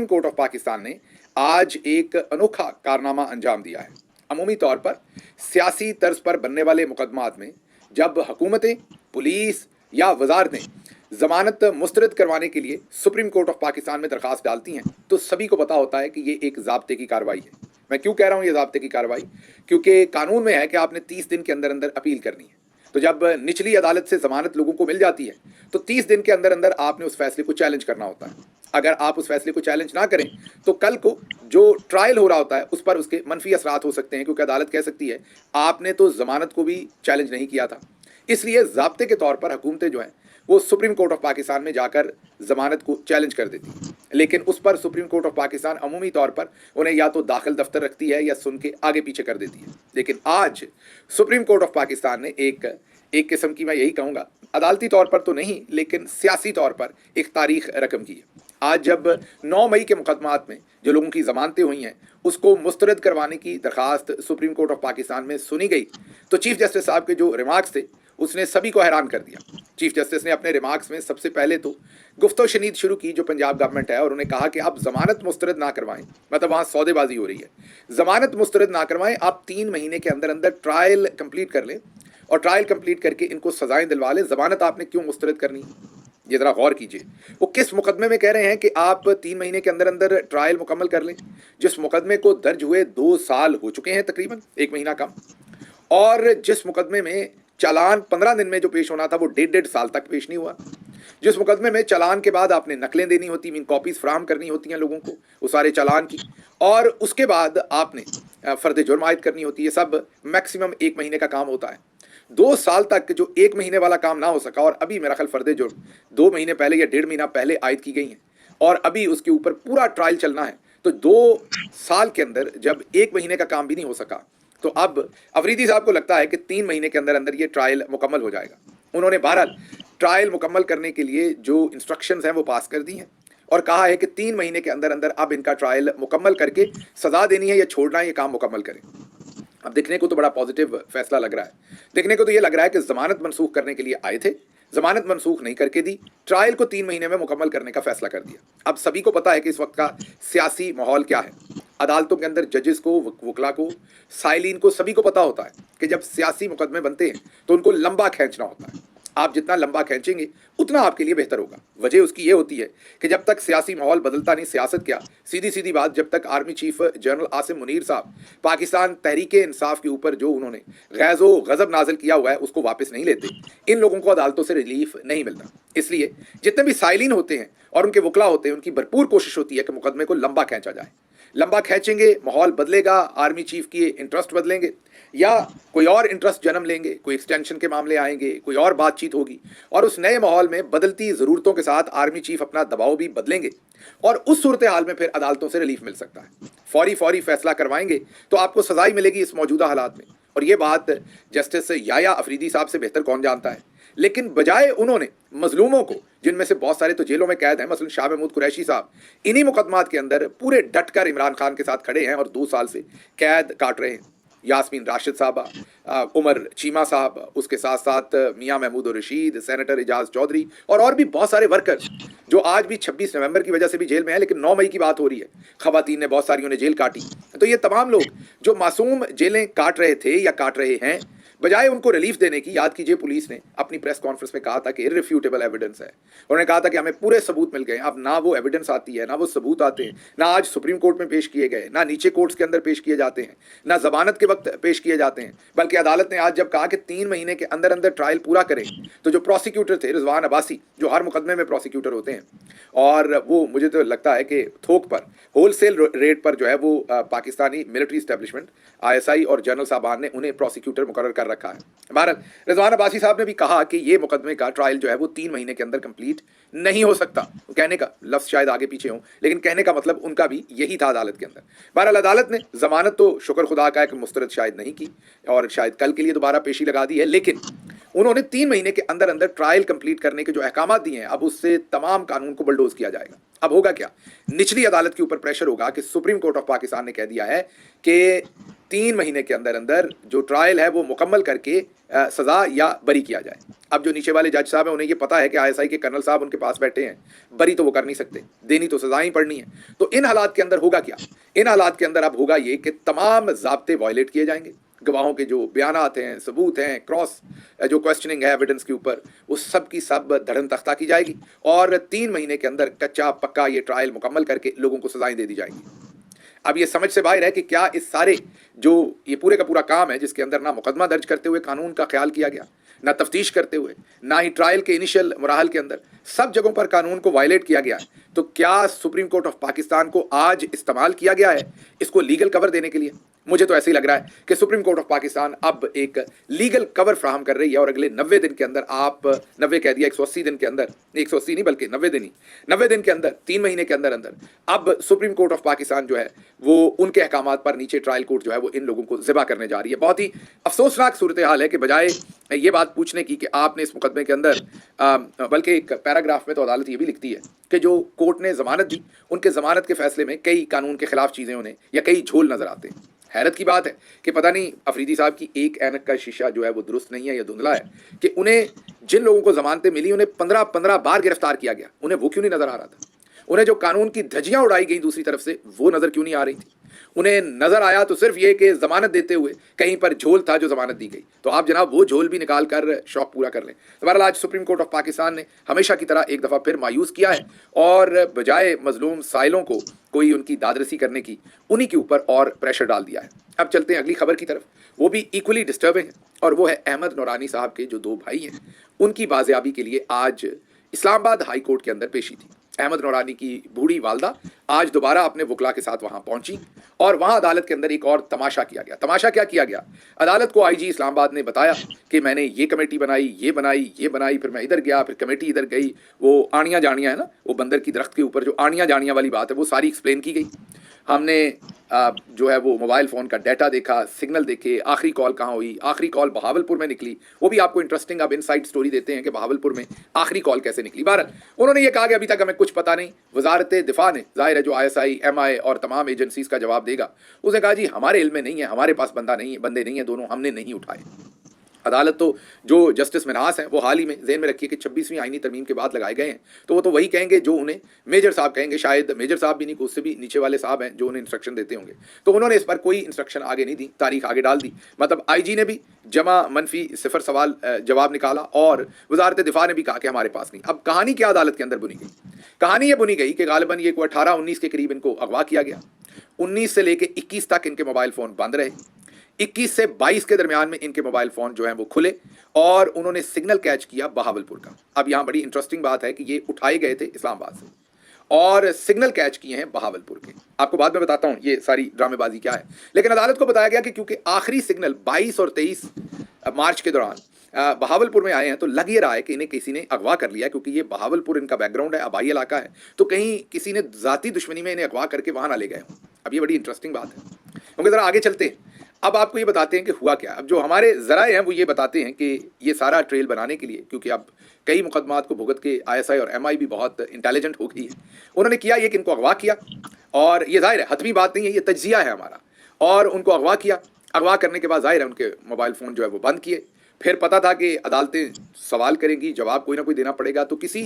Supreme court of Pakistan ने आज एक अनोखा कारनामा अंजाम दिया है। अमूमी तौर पर सियासी तर्ज पर बनने वाले मुकदमात में जब हुकूमतें, पुलिस या वजारतें जमानत मुस्तरद करवाने के लिए सुप्रीम कोर्ट ऑफ पाकिस्तान में दरखास्त डालती हैं तो सभी को पता होता है कि ये एक ज़ाब्ते की कार्रवाई है। मैं क्यों कह रहा हूँ ये ज़ाब्ते की कार्रवाई? क्योंकि कानून में है कि आपने 30 दिन के अंदर अंदर अपील करनी है। तो जब निचली अदालत से जमानत लोगों को मिल जाती है तो 30 दिन के अंदर अंदर आपने उस फैसले को चैलेंज करना होता है। अगर आप उस फैसले को चैलेंज ना करें तो कल को जो ट्रायल हो रहा होता है उस पर उसके मनफी असरात हो सकते हैं, क्योंकि अदालत कह सकती है आपने तो जमानत को भी चैलेंज नहीं किया था। इसलिए ज़ाब्ते के तौर पर हुकूमतें जो हैं वो सुप्रीम कोर्ट ऑफ पाकिस्तान में जाकर ज़मानत को चैलेंज कर देती है, लेकिन उस पर सुप्रीम कोर्ट ऑफ पाकिस्तान अमूमी तौर पर उन्हें या तो दाखिल दफ्तर रखती है या सुन के आगे पीछे कर देती है। लेकिन आज सुप्रीम कोर्ट ऑफ पाकिस्तान ने एक किस्म की, मैं यही कहूँगा, अदालती तौर पर तो नहीं लेकिन सियासी तौर पर एक तारीख रकम की है। आज जब 9 मई के मुकदमात में जो लोगों की ज़मानतें हुई हैं उसको मुस्तरद करवाने की दरखास्त सुप्रीम कोर्ट ऑफ पाकिस्तान में सुनी गई तो चीफ जस्टिस साहब के जो रिमार्क्स थे उसने सभी को हैरान कर दिया। चीफ जस्टिस ने अपने रिमार्क्स में सबसे पहले तो गुफ्तो शनीद शुरू की जो पंजाब गवर्नमेंट है और उन्हें कहा कि आप ज़मानत मुस्तरद ना करवाएं, मतलब वहाँ सौदेबाजी हो रही है। ज़मानत मुस्तरद ना करवाएं, आप 3 महीने के अंदर अंदर ट्रायल कंप्लीट कर लें और ट्रायल कंप्लीट करके इनको सजाएं दिलवा लें। ज़मानत आपने क्यों मुस्तरद करनी? ये ज़रा गौर कीजिए, वो किस मुकदमे में कह रहे हैं कि आप 3 महीने के अंदर अंदर ट्रायल मुकम्मल कर लें, जिस मुकदमे को दर्ज हुए 2 साल हो चुके हैं, तकरीबन 1 महीना कम, और जिस मुकदमे में चालान 15 दिन में जो पेश होना था वो 1.5 साल तक पेश नहीं हुआ, जिस मुकदमे में चालान के बाद आपने नकलें देनी होती, मीन कॉपीज़ फ्राहम करनी होती हैं लोगों को वो सारे चालान की, और उसके बाद आपने फ़र्द जुर्म आयद करनी होती है। सब मैक्सिमम 1 महीने का काम होता है। 2 साल तक जो 1 महीने वाला काम ना हो सका, और अभी मेरा ख्याल फ़र्द जुर्म 2 महीने पहले या 1.5 महीना पहले आयद की गई हैं और अभी उसके ऊपर पूरा ट्रायल चलना है, तो 2 साल के अंदर जब 1 महीने का काम भी नहीं हो सका तो अब अफरीदी साहब को लगता है कि 3 महीने के अंदर अंदर ये ट्रायल मुकम्मल हो जाएगा। उन्होंने बहरहाल ट्रायल मुकम्मल करने के लिए जो इंस्ट्रक्शंस हैं वो पास कर दी हैं और कहा है कि 3 महीने के अंदर अंदर अब इनका ट्रायल मुकम्मल करके सज़ा देनी है या छोड़ना है, ये काम मुकम्मल करें। अब देखने को तो बड़ा पॉजिटिव फैसला लग रहा है। देखने को तो ये लग रहा है कि ज़मानत मनसूख करने के लिए आए थे, ज़मानत मनसूख नहीं करके दी, ट्रायल को 3 महीने में मुकम्मल करने का फैसला कर दिया। अब सभी को पता है कि इस वक्त का सियासी माहौल क्या है। अदालतों के अंदर जजेस को, वकला को, साइलिन को, सभी को पता होता है कि जब सियासी मुकदमे बनते हैं तो उनको लंबा खींचना होता है। आप जितना लंबा खींचेंगे उतना आपके लिए बेहतर होगा। वजह उसकी ये होती है कि जब तक सियासी माहौल बदलता नहीं, सियासत क्या, सीधी सीधी बात, जब तक army chief general Asim Munir साहब पाकिस्तान तहरीक इंसाफ के ऊपर जो उन्होंने गैज़ो गज़ब नाजिल किया हुआ है उसको वापस नहीं लेते, इन लोगों को अदालतों से रिलीफ नहीं मिलता। इसलिए जितने भी साइलिन होते हैं और उनके वकला होते हैं उनकी भरपूर कोशिश होती है कि मुकदमे को लंबा खींचा जाए। लंबा खींचेंगे, माहौल बदलेगा, आर्मी चीफ के इंटरेस्ट बदलेंगे या कोई और इंटरेस्ट जन्म लेंगे, कोई एक्सटेंशन के मामले आएंगे, कोई और बातचीत होगी, और उस नए माहौल में बदलती ज़रूरतों के साथ आर्मी चीफ अपना दबाव भी बदलेंगे और उस सूरत हाल में फिर अदालतों से रिलीफ मिल सकता है। फौरी फैसला करवाएंगे तो आपको सजाई मिलेगी इस मौजूदा हालात में, और ये बात जस्टिस याया अफरीदी साहब से बेहतर कौन जानता है। लेकिन बजाय उन्होंने मजलूमों को, जिनमें से बहुत सारे तो जेलों में कैद हैं, मसलन शाह महमूद कुरैशी साहब इन्हीं मुकदमात के अंदर पूरे डट कर इमरान खान के साथ खड़े हैं और 2 साल से कैद काट रहे हैं, यास्मीन राशिद साहबा, उमर चीमा साहब, उसके साथ साथ मियाँ महमूद रशीद, सेनेटर एजाज चौधरी और भी बहुत सारे वर्कर्स जो आज भी 26 नवंबर की वजह से भी जेल में है, लेकिन 9 मई की बात हो रही है, खवातीन ने बहुत सारियों ने जेल काटी। तो ये तमाम लोग जो मासूम जेलें काट रहे थे या काट रहे हैं, बजाय उनको रिलीफ देने की, याद कीजिए पुलिस ने अपनी प्रेस कॉन्फ्रेंस में कहा था कि इररिफ्यूटेबल एविडेंस है। उन्होंने कहा था कि हमें पूरे सबूत मिल गए। अब ना वो एविडेंस आती है, ना वो सबूत आते हैं, ना आज सुप्रीम कोर्ट में पेश किए गए, ना नीचे कोर्ट्स के अंदर पेश किए जाते हैं, ना जमानत के वक्त पेश किए जाते हैं। बल्कि अदालत ने आज जब कहा कि 3 महीने के अंदर अंदर ट्रायल पूरा करें, तो जो प्रोसिक्यूटर थे रिजवान अब्बासी, जो हर मुकदमे में प्रोसिक्यूटर होते हैं, और वो मुझे तो लगता है कि थोक पर, होलसेल रेट पर जो है वो पाकिस्तानी मिलिट्री इस्टेब्लिशमेंट ISI और जनरल साहबान ने उन्हें प्रोसिक्यूटर मुकर्रर कर रखा है। भारत रिजवान अब्बासी साहब ने भी कहा कि ये मुकदमे का ट्रायल जो है वो 3 महीने के अंदर कंप्लीट नहीं हो सकता। कहने का लफ्ज़ शायद आगे पीछे हो, लेकिन कहने का मतलब उनका भी यही था अदालत के अंदर। बहरहाल अदालत ने जमानत तो शुक्र खुदा का है कि मुस्तरद शायद नहीं की और शायद कल के लिए दोबारा पेशी लगा दी है, लेकिन उन्होंने 3 महीने के अंदर अंदर ट्रायल कंप्लीट करने के जो अहकाम दिए हैं, अब उससे तमाम कानून को बुलडोज किया जाएगा। अब होगा क्या, निचली अदालत के ऊपर प्रेशर होगा कि सुप्रीम कोर्ट ऑफ पाकिस्तान ने कह दिया है कि 3 महीने के अंदर अंदर जो ट्रायल है वो मुकम्मल करके सजा या बरी किया जाए। अब जो नीचे वाले जज साहब हैं उन्हें ये पता है कि आईएसआई के कर्नल साहब उनके पास बैठे हैं, बरी तो वो कर नहीं सकते, देनी तो सजा ही पड़नी है। तो इन हालात के अंदर होगा क्या? इन हालात के अंदर अब होगा ये कि तमाम ज़ाब्ते वायलेट किए जाएंगे, गवाहों के जो बयानात हैं, सबूत हैं, क्रॉस जो क्वेश्चनिंग है एविडेंस के ऊपर, वो सब की सब धड़न तख्ता की जाएगी और 3 महीने के अंदर कच्चा पक्का ये ट्रायल मुकम्मल करके लोगों को सजाएं दे दी जाएंगी। अब ये समझ से बाहर है कि क्या इस सारे जो ये पूरे का पूरा काम है जिसके अंदर ना मुकदमा दर्ज करते हुए कानून का ख्याल किया गया, ना तफ्तीश करते हुए, ना ही ट्रायल के इनिशियल मराहल के अंदर, सब जगहों पर कानून को वायलेट किया गया है, तो क्या सुप्रीम कोर्ट ऑफ पाकिस्तान को आज इस्तेमाल किया गया है इसको लीगल कवर देने के लिए? मुझे तो ऐसे ही लग रहा है कि सुप्रीम कोर्ट ऑफ पाकिस्तान अब एक लीगल कवर फ्राहम कर रही है और अगले 90 दिन के अंदर, आप 90 कह दिया, 180 दिन के अंदर, 180 नहीं बल्कि 90 दिन ही, 90 दिन के अंदर, 3 महीने के अंदर अंदर अब सुप्रीम कोर्ट ऑफ पाकिस्तान जो है वो उनके अहकामात पर नीचे ट्रायल कोर्ट जो है वो इन लोगों को ज़िबा करने जा रही है। बहुत ही अफसोसनाक सूरत हाल है कि बजाय ये बात पूछने की कि आपने इस मुकदमे के अंदर, बल्कि एक पैराग्राफ में तो अदालत ये भी लिखती है कि जो कोर्ट ने ज़मानत दी, उनके ज़मानत के फैसले में कई कानून के खिलाफ चीज़ें उन्हें या कई झोल नज़र आते हैं। हैरत की बात है कि पता नहीं अफरीदी साहब की एक ऐनक का शीशा जो है वो दुरुस्त नहीं है या धुंधला है कि उन्हें जिन लोगों को जमानतें मिली उन्हें 15 बार गिरफ्तार किया गया, उन्हें वो क्यों नहीं नजर आ रहा था? उन्हें जो कानून की धज्जियां उड़ाई गई दूसरी तरफ से वो नजर क्यों नहीं आ रही थी? उन्हें नजर आया तो सिर्फ ये कि जमानत देते हुए कहीं पर झोल था जो जमानत दी गई, तो आप जनाब वो झोल भी निकाल कर शौक पूरा कर लें। तो बहरहाल आज सुप्रीम कोर्ट ऑफ पाकिस्तान ने हमेशा की तरह एक दफ़ा फिर मायूस किया है और बजाय मजलूम साइलों को कोई उनकी दादरसी करने की, उन्हीं के ऊपर और प्रेशर डाल दिया है। अब चलते हैं अगली खबर की तरफ, वो भी इक्वली डिस्टर्बिंग है और वो है अहमद नूरानी साहब के जो 2 भाई हैं उनकी बाजियाबी के लिए आज इस्लामाबाद हाई कोर्ट के अंदर पेशी थी। अहमद नूरानी की बूढ़ी वालदा आज दोबारा अपने वकला के साथ वहां पहुंची और वहां अदालत के अंदर एक और तमाशा किया गया। तमाशा क्या किया गया? अदालत को आईजी इस्लामाबाद ने बताया कि मैंने ये कमेटी बनाई, ये बनाई, ये बनाई, फिर मैं इधर गया, फिर कमेटी इधर गई, वो आनियाँ जानियाँ है ना, वो बंदर की दरख्त के ऊपर जो आनियाँ जानियाँ वाली बात है वो सारी एक्सप्लेन की गई। हमने जो है वो मोबाइल फ़ोन का डाटा देखा, सिग्नल देखे, आखिरी कॉल कहाँ हुई, आखिरी कॉल बहावलपुर में निकली, वो भी आपको इंटरेस्टिंग अब इनसाइड स्टोरी देते हैं कि बहावलपुर में आखिरी कॉल कैसे निकली। बहरहाल उन्होंने ये कहा कि अभी तक हमें कुछ पता नहीं। वजारत दिफा ने, जाहिर है जो ISI, MI और तमाम एजेंसीज का जवाब देगा, उसने कहा जी हमारे इल्म में नहीं है, हमारे पास बंदे नहीं है, दोनों हमने नहीं उठाए। अदालत तो जो जस्टिस मिन्हास हैं वो हाल ही में ज़हन में रखिए कि 26वीं आईनी तरमीम के बाद लगाए गए हैं, तो वो तो वही कहेंगे जो उन्हें मेजर साहब कहेंगे, शायद मेजर साहब भी नहीं, उससे भी नीचे वाले साहब हैं जो उन्हें इंस्ट्रक्शन देते होंगे। तो उन्होंने इस पर कोई इंस्ट्रक्शन आगे नहीं दी, तारीख आगे डाल दी। मतलब IG ने भी जमा मनफी 0 सवाल जवाब निकाला और वजारत दिफा ने भी कहा कि हमारे पास नहीं। अब कहानी क्या अदालत के अंदर बुनी गई? कहानी ये बुनी गई कि गालिबन ये 18-19 के करीब इनको अगवा किया गया, 19 से लेकर 21 तक इनके मोबाइल फ़ोन बंद रहे, 21 से 22 के दरमियान में इनके मोबाइल फ़ोन जो हैं वो खुले और उन्होंने सिग्नल कैच किया बहावलपुर का। अब यहाँ बड़ी इंटरेस्टिंग बात है कि ये उठाए गए थे इस्लामाबाद से और सिग्नल कैच किए हैं बहावलपुर के। आपको बाद में बताता हूँ ये सारी ड्रामेबाजी क्या है, लेकिन अदालत को बताया गया कि क्योंकि आखिरी सिग्नल 22 और 23 मार्च के दौरान बहावलपुर में आए हैं, तो लग ये रहा है कि इन्हें किसी ने अगवा कर लिया, क्योंकि ये बहावलपुर इनका बैकग्राउंड है, आबाई इलाका है, तो कहीं किसी ने ज़ाती दुश्मनी में इन्हें अगवा करके वहाँ ना ले गए हों। अब ये बड़ी इंटरेस्टिंग बात है, क्योंकि ज़रा आगे चलते हैं। अब आपको ये बताते हैं कि हुआ क्या। अब जो हमारे ज़राए हैं वो ये बताते हैं कि ये सारा ट्रेल बनाने के लिए, क्योंकि अब कई मुकदमात को भुगत के ISI और MI भी बहुत इंटेलिजेंट हो गई है, उन्होंने किया ये कि इनको अगवा किया, और ये ज़ाहिर है हतमी बात नहीं है, ये तज्जिया है हमारा, और उनको अगवा किया। अगवा करने के बाद ज़ाहिर है उनके मोबाइल फ़ोन जो है वो बंद किए। फिर पता था कि अदालतें सवाल करेंगी, जवाब कोई ना कोई देना पड़ेगा, तो किसी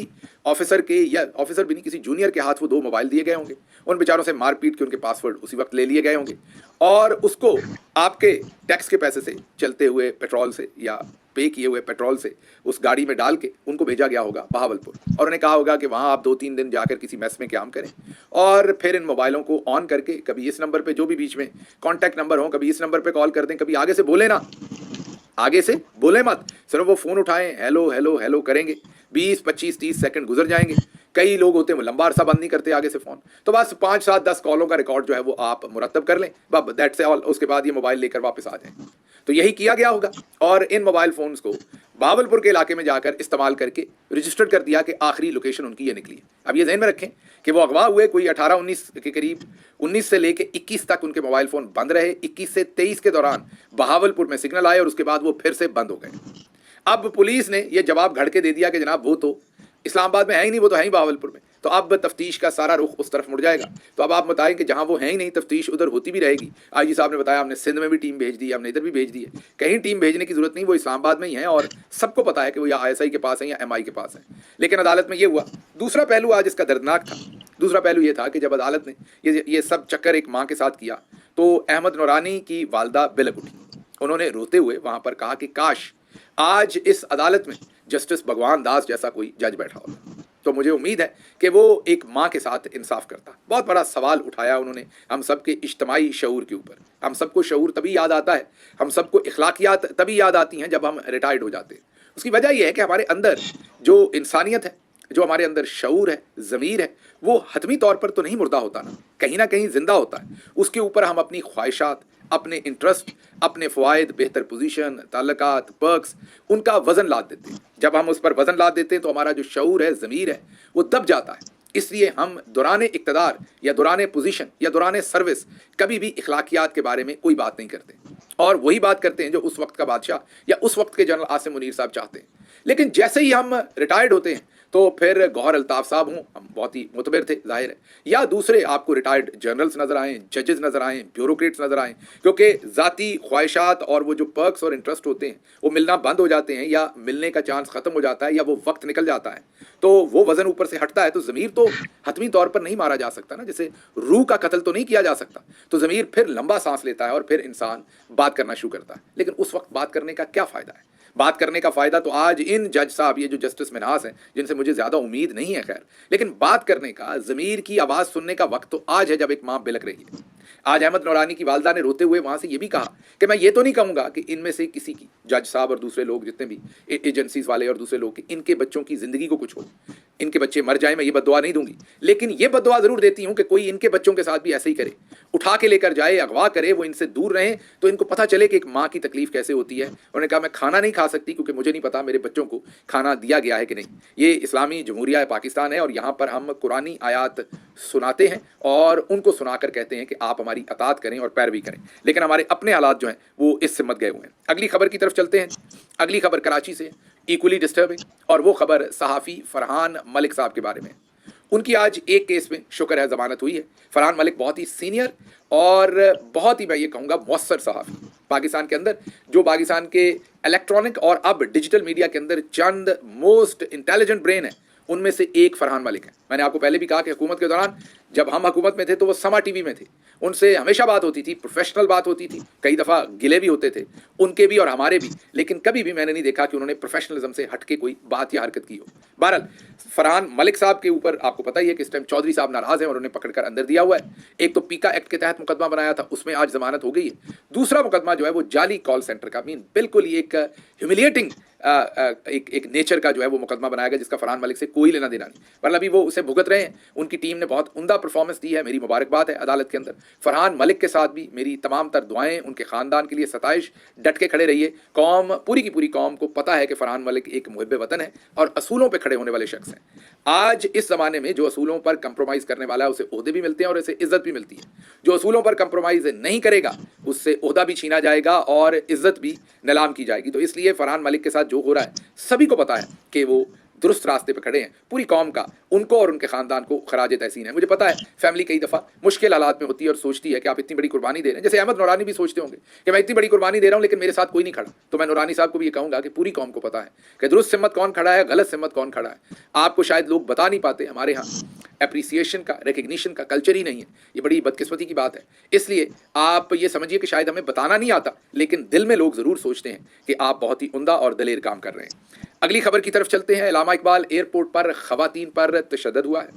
ऑफिसर के, या ऑफिसर भी नहीं, किसी जूनियर के हाथ वो 2 मोबाइल दिए गए होंगे, उन बेचारों से मार पीट के उनके पासवर्ड उसी वक्त ले लिए गए होंगे और उसको आपके टैक्स के पैसे से चलते हुए पेट्रोल से या पे किए हुए पेट्रोल से उस गाड़ी में डाल के उनको भेजा गया होगा बहावलपुर, और उन्हें कहा होगा कि वहाँ आप 2-3 दिन जाकर किसी मैस में क्याम करें और फिर इन मोबाइलों को ऑन करके कभी इस नंबर पे, जो भी बीच में कॉन्टैक्ट नंबर हो, कभी इस नंबर पे कॉल कर दें, कभी आगे से बोले ना, आगे से बोले मत, सिर्फ वो फ़ोन उठाएं, हेलो हेलो हेलो करेंगे, 20, 25, 30 सेकंड गुजर जाएंगे। कई लोग होते हैं वो लंबा अरसा बंद नहीं करते आगे से फ़ोन, तो बस 5, 7, 10 कॉलों का रिकॉर्ड जो है वो आप मुरतब कर लें, बस दैट्स ऑल। उसके बाद ये मोबाइल लेकर वापस आ जाएं। तो यही किया गया होगा और इन मोबाइल फ़ोन्स को बहावलपुर के इलाके में जाकर इस्तेमाल करके रजिस्टर्ड कर दिया कि आखिरी लोकेशन उनकी ये निकली। अब ये ज़हन में रखें कि वो अगवा हुए कोई 18-19 के करीब, 19 से लेके 21 तक उनके मोबाइल फ़ोन बंद रहे। 21 से 23 के दौरान बहावलपुर में सिग्नल आए और उसके बाद वो फिर से बंद हो गए। अब पुलिस ने ये जवाब घड़ के दे दिया कि जनाब वो तो इस्लामाबाद में है ही नहीं, वो तो है ही बहावलपुर में। तो अब तफ्तीश का सारा रुख उस तरफ मुड़ जाएगा। तो अब आप बताएं कि जहाँ वो हैं ही नहीं, तफ्तीश उधर होती भी रहेगी। आईजी साहब ने बताया हमने सिंध में भी टीम भेज दी है, हमने इधर भी भेज दी है, कहीं टीम भेजने की जरूरत नहीं, वो इस्लामाबाद में ही है और सबको पता है कि वो या ISI के पास है या MI के पास है। लेकिन अदालत में ये हुआ। दूसरा पहलू आज इसका दर्दनाक था। दूसरा पहलू ये था कि जब अदालत ने ये सब चक्कर एक माँ के साथ किया तो अहमद नूरानी की वालदा बिलक उठी। उन्होंने रोते हुए वहां पर कहा कि काश आज इस अदालत में जस्टिस भगवान दास जैसा कोई जज बैठा होता, तो मुझे उम्मीद है कि वो एक माँ के साथ इंसाफ करता। बहुत बड़ा सवाल उठाया उन्होंने हम सबके इज्तिमाई शऊर के ऊपर। हम सबको शऊर तभी याद आता है, हम सबको इखलाकियात तभी याद आती हैं जब हम रिटायर्ड हो जाते हैं। उसकी वजह यह है कि हमारे अंदर जो इंसानियत है, जो हमारे अंदर शऊर है, ज़मीर है, वो हतमी तौर पर तो नहीं मुर्दा होता ना कहीं जिंदा होता है। उसके ऊपर हम अपनी ख्वाहिशात, अपने इंटरेस्ट, अपने फ़वाइद, बेहतर पोजीशन, ताल्लुकात, पर्क्स, उनका वज़न लाद देते हैं। जब हम उस पर वज़न लाद देते हैं तो हमारा जो शऊर है, ज़मीर है, वो दब जाता है। इसलिए हम दौराने इक़्तिदार या दौराने पोजीशन या दौराने सर्विस कभी भी इखलाकियात के बारे में कोई बात नहीं करते, और वही बात करते हैं जो उस वक्त का बादशाह या उस वक्त के जनरल आसिम मुनीर साहब चाहते हैं। लेकिन जैसे ही हम रिटायर्ड होते हैं तो फिर गौहर अल्ताफ़ साहब हों, हम बहुत ही मुतबर थे जाहिर है, या दूसरे आपको रिटायर्ड जनरल्स नज़र आएँ, जजेस नज़र आएँ, ब्यूरोक्रेट्स नज़र आएँ, क्योंकि ज़ाती ख्वाहिशात और वो जो पर्क्स और इंटरेस्ट होते हैं वो मिलना बंद हो जाते हैं, या मिलने का चांस ख़त्म हो जाता है, या वो वक्त निकल जाता है, तो वो वज़न ऊपर से हटता है। तो ज़मीर तो हतमी तौर पर नहीं मारा जा सकता ना, जैसे रूह का कत्ल तो नहीं किया जा सकता। तो ज़मीर फिर लंबा सांस लेता है और फिर इंसान बात करना शुरू करता है। लेकिन उस वक्त बात करने का क्या फ़ायदा है? बात करने का फ़ायदा तो आज इन जज साहब, ये जो जस्टिस मिन्हास हैं, जिनसे मुझे ज़्यादा उम्मीद नहीं है खैर, लेकिन बात करने का, ज़मीर की आवाज़ सुनने का वक्त तो आज है जब एक माँ बिलक रही है। आज अहमद नूरानी की वालदा ने रोते हुए वहाँ से ये भी कहा कि मैं ये तो नहीं कहूँगा कि इनमें से किसी की, जज साहब और दूसरे लोग जितने भी एजेंसीज वाले और दूसरे लोग, इनके बच्चों की ज़िंदगी को कुछ हो, इनके बच्चे मर जाए, मैं ये बद्दुआ नहीं दूंगी, लेकिन ये बद्दुआ ज़रूर देती हूँ कि कोई इनके बच्चों के साथ भी ऐसे ही करे, उठा के लेकर जाए, अगवा करे, वो इनसे दूर रहें, तो इनको पता चले कि एक माँ की तकलीफ़ कैसे होती है। उन्होंने कहा मैं खाना नहीं खा सकती क्योंकि मुझे नहीं पता मेरे बच्चों को खाना दिया गया है कि नहीं। ये इस्लामी जमहूरिया पाकिस्तान है और यहाँ पर हम कुरानी आयात सुनाते हैं और उनको सुनाकर कहते हैं कि आप हमारी अतात करें और पैरवी करें, लेकिन हमारे अपने हालात जो हैं वो इससे मत गए हुए हैं। अगली खबर की तरफ चलते हैं। अगली खबर कराची से, इक्वली डिस्टर्बिंग, और वो खबर सहाफ़ी फरहान मलिक साहब के बारे में। उनकी आज एक केस में शुक्र है ज़मानत हुई है। फरहान मलिक बहुत ही सीनियर और बहुत ही, मैं ये कहूँगा, मौसर सहाफ़ी पाकिस्तान के अंदर, जो पाकिस्तान के इलेक्ट्रॉनिक और अब डिजिटल मीडिया के अंदर चंद मोस्ट इंटेलिजेंट ब्रेन है, उनमें से एक फरहान मलिक है। मैंने आपको पहले भी कहा कि हुकूमत के दौरान जब हम हुकूमत में थे तो वो समा टीवी में थे, उनसे हमेशा बात होती थी, प्रोफेशनल बात होती थी, कई दफ़ा गिले भी होते थे उनके भी और हमारे भी, लेकिन कभी भी मैंने नहीं देखा कि उन्होंने प्रोफेशनलिज्म से हट के कोई बात या हरकत की हो। बहरहाल फरहान मलिक साहब के ऊपर आपको पता ही है कि इस टाइम चौधरी साहब नाराज़ हैं और उन्हें पकड़कर अंदर दिया हुआ है। एक तो पीका एक्ट के तहत मुकदमा बनाया था, उसमें आज ज़मानत हो गई है। दूसरा मुकदमा जो है वो जाली कॉल सेंटर का, मीन बिल्कुल ही एक ह्यूमिलिएटिंग एक नेचर का जो है वो मुकदमा बनाया गया, जिसका फरहान मलिक से कोई लेना देना नहीं। पर अभी वो उसे भुगत रहे हैं। उनकी टीम ने बहुत उम्दा परफॉर्मेंस दी है, मेरी मुबारकबाद है अदालत के अंदर। फरहान मलिक के साथ भी मेरी तमाम तर दुआएं, उनके ख़ानदान के लिए सताइश, डट के खड़े रहिए। कौम, पूरी की पूरी कौम को पता है कि फरहान मलिक एक मुहिब वतन है और असूलों पर खड़े होने वाले शख्स हैं। आज इस ज़माने में जो असूलों पर कंप्रोमाइज़ करने वाला है उसे ओहदे भी मिलते हैं और उसे इज़्ज़त भी मिलती है। जो असूलों पर कंप्रोमाइज़ नहीं करेगा उससे ओहदा भी छीना जाएगा और इज़्ज़त भी नीलाम की जाएगी। तो इसलिए फरहान मलिक के साथ जो हो रहा है सभी को पता है कि वो दुरुस्त रास्ते पे खड़े हैं। पूरी कौम का, उनको और उनके ख़ानदान को खराज तहसीन है। मुझे पता है फैमिली कई दफ़ा मुश्किल हालात में होती है और सोचती है कि आप इतनी बड़ी कुर्बानी दे रहे हैं, जैसे अहमद नूरानी भी सोचते होंगे कि मैं इतनी बड़ी कुर्बानी दे रहा हूँ लेकिन मेरे साथ कोई नहीं खड़ा। तो मैं नूरानी साहब को भी ये कहूँगा कि पूरी कौम को पता है कि दुरुस्त सिमत कौन खड़ा है, गलत सिमत कौन खड़ा है। आपको शायद लोग बता नहीं पाते, हमारे यहाँ एप्रिसिएशन का, रिकग्निशन का कल्चर ही नहीं है। ये बड़ी बदकिस्मती की बात है। इसलिए आप ये समझिए कि शायद हमें बताना नहीं आता, लेकिन दिल में लोग ज़रूर सोचते हैं कि आप बहुत ही उम्दा और दलेर काम कर रहे हैं। अगली खबर की तरफ चलते हैं। इलामा इकबाल एयरपोर्ट पर ख़वातीन पर तशद्दुद हुआ है,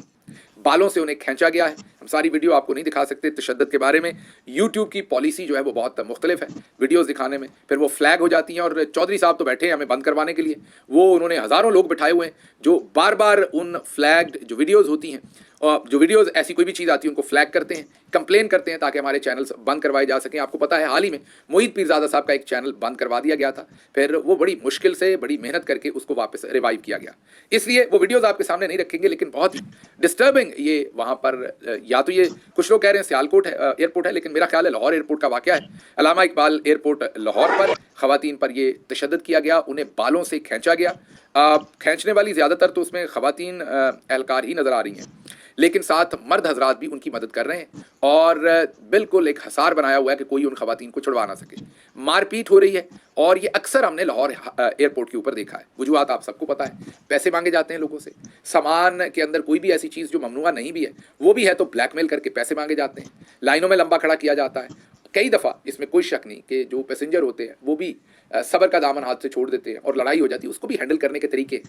बालों से उन्हें खींचा गया है। हम सारी वीडियो आपको नहीं दिखा सकते तशद्दुद के बारे में। यूट्यूब की पॉलिसी जो है वो बहुत मुख्तलिफ है वीडियोस दिखाने में, फिर वो फ्लैग हो जाती हैं और चौधरी साहब तो बैठे हैं हमें बंद करवाने के लिए। वो उन्होंने हज़ारों लोग बिठाए हुए हैं जो बार बार उन फ्लैग्ड जो वीडियोज़ होती हैं और जो वीडियोस ऐसी कोई भी चीज़ आती है उनको फ्लैग करते हैं, कंप्लेन करते हैं ताकि हमारे चैनल्स बंद करवाए जा सकें। आपको पता है हाल ही में मोहित पीरजादा साहब का एक चैनल बंद करवा दिया गया था, फिर वो बड़ी मुश्किल से बड़ी मेहनत करके उसको वापस रिवाइव किया गया। इसलिए वो वीडियोस आपके सामने नहीं रखेंगे, लेकिन बहुत ही डिस्टर्बिंग ये वहाँ पर, या तो ये कुछ लोग कह रहे हैं सियालकोट एयरपोर्ट है, लेकिन मेरा ख्याल है लाहौर एयरपोर्ट का वाक़या है। अल्लामा इकबाल एयरपोर्ट लाहौर पर ख़वातीन पर ये तशद्दुद किया गया, उन्हें बालों से खींचा गया। खींचने वाली ज़्यादातर तो उसमें ख़वातीन एहलकार ही नज़र आ रही हैं, लेकिन साथ मर्द हजरात भी उनकी मदद कर रहे हैं और बिल्कुल एक हसार बनाया हुआ है कि कोई उन ख़वातीन को छुड़वा ना सके। मारपीट हो रही है और ये अक्सर हमने लाहौर एयरपोर्ट के ऊपर देखा है। वजूहात आप सबको पता है, पैसे मांगे जाते हैं लोगों से, सामान के अंदर कोई भी ऐसी चीज़ जो ममनुआ नहीं भी है वो भी है तो ब्लैकमेल करके पैसे मांगे जाते हैं, लाइनों में लंबा खड़ा किया जाता है। कई दफ़ा इसमें कोई शक नहीं कि जो पैसेंजर होते हैं वो भी सब्र का दामन हाथ से छोड़ देते हैं और लड़ाई हो जाती है, उसको भी हैंडल करने के तरीके।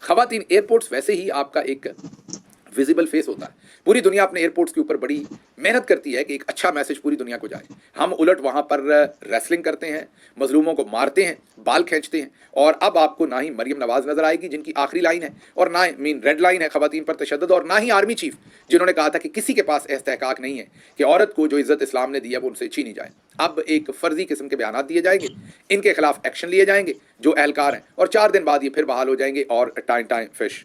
ख़वातीन एयरपोर्ट्स वैसे ही आपका एक विजिबल फेस होता है। पूरी दुनिया अपने एयरपोर्ट्स के ऊपर बड़ी मेहनत करती है कि एक अच्छा मैसेज पूरी दुनिया को जाए। हम उलट वहाँ पर रेसलिंग करते हैं, मजलूमों को मारते हैं, बाल खींचते हैं। और अब आपको ना ही मरियम नवाज नजर आएगी जिनकी आखिरी लाइन है, और ना रेड लाइन है ख़वातीन पर तशद्दुद, और ना ही आर्मी चीफ जिन्होंने कहा था कि किसी के पास इस्तेहकाक नहीं है कि औरत को जो इज्जत इस्लाम ने दी है वो उनसे छीनी जाए। अब एक फर्जी किस्म के बयान दिए जाएंगे, इनके खिलाफ एक्शन लिए जाएंगे जो एहलकार हैं, और 4 दिन बाद ये फिर बहाल हो जाएंगे और टाइम फिश।